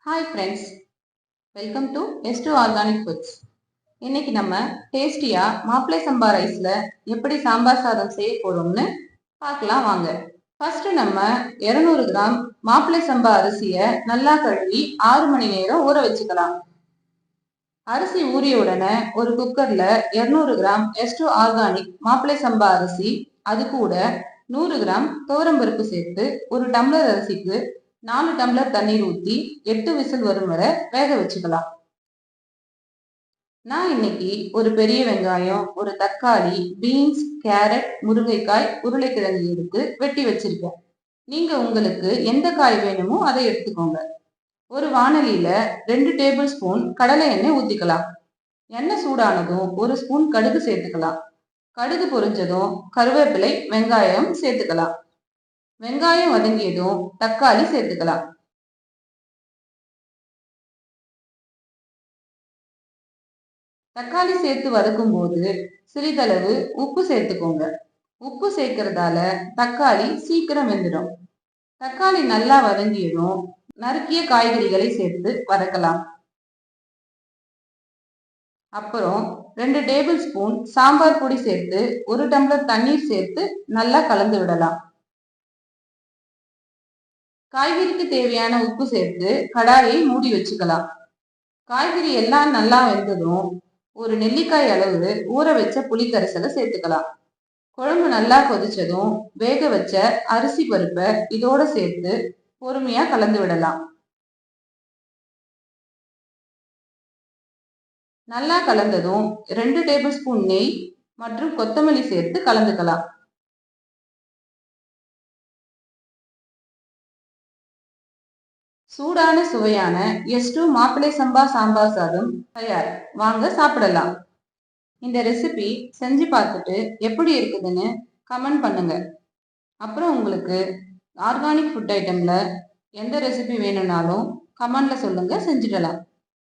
Hi friends, welcome to S2 organic foods. இன்னைக்கு நம்ம டேஸ்டியா மாப்பிளை சம்பா ரைஸ்ல எப்படி சாம்பார் சாதம் செய்ய போறோம்னு பார்க்கலாம் வாங்க. ஃபர்ஸ்ட் நம்ம 200 கிராம் மாப்பிளை சம்பா அரிசியை நல்லா கழுவி 6 மணி நேரம் ஊற வச்சுக்கலாம். அரிசி ஊறிய உடனே ஒரு குக்கர்ல 200 கிராம் S2 ஆர்கானிக் மாப்பிளை சம்பா அரிசி, அது கூட 100 கிராம் துவரம்பருப்பு சேர்த்து ஒரு டம்ளர் அரிசிக்கு 4 டம்ளர் தண்ணீர் ஊற்றி 8 விசில் வரும் வரை வேக வச்சுக்கலாம். நான் இன்னைக்கு ஒரு பெரிய வெங்காயம், ஒரு தக்காளி, பீன்ஸ், கேரட், முருங்கைக்காய், உருளைக்கிழங்கு எடுத்து வெட்டி வச்சிருக்கேன். நீங்க உங்களுக்கு எந்த காய் வேணுமோ அதை எடுத்துக்கோங்க. ஒரு வாணலியில 2 டேபிள் ஸ்பூன் கடலை எண்ணெய் ஊத்திக்கலாம். எண்ணெய் சூடானதும் 1 ஸ்பூன் கடுகு சேர்த்துக்கலாம். கடுகு பொரிஞ்சதும் கருவேப்பிலை, வெங்காயம் சேர்த்துக்கலாம். வெங்காயம் வதங்கியதும் தக்காளி சேர்த்துக்கலாம். தக்காளி சேர்த்து வதக்கும் போது சிறிதளவு உப்பு சேர்த்துக்கோங்க. உப்பு சேர்க்கறதால தக்காளி சீக்கிரம் வெந்துடும். தக்காளி நல்லா வதங்கியதும் நறுக்கிய காய்கறிகளை சேர்த்து வதக்கலாம். அப்புறம் 2 டேபிள் ஸ்பூன் சாம்பார் பொடி சேர்த்து 1 டம்ளர் தண்ணீர் சேர்த்து நல்லா கலந்து விடலாம். காய்கறிக்கு தேவையான உப்பு சேர்த்து கடாயை மூடி வச்சுக்கலாம். காய்கறி எல்லாம் நல்லா வெந்ததும் ஒரு நெல்லிக்காய் அளவு ஊற வச்ச புளிக்கரைசலை சேர்த்துக்கலாம். குழம்பு நல்லா கொதிச்சதும் வேக வச்ச அரிசி பருப்பை இதோட சேர்த்து பொறுமையா கலந்து விடலாம். நல்லா கலந்ததும் 2 டேபிள் ஸ்பூன் நெய் மற்றும் கொத்தமல்லி சேர்த்து கலந்துக்கலாம். சூடான சுவையான S2 மாப்பிளை சம்பா சாம்பார் சாதம் தயார். வாங்க சாப்பிடலாம். இந்த ரெசிபி செஞ்சு பார்த்துட்டு எப்படி இருக்குதுன்னு கமெண்ட் பண்ணுங்க. அப்புறம் உங்களுக்கு ஆர்கானிக் ஃபுட் ஐட்டம்ல எந்த ரெசிபி வேணும்னாலும் கமெண்ட்ல சொல்லுங்க, செஞ்சுடலாம்.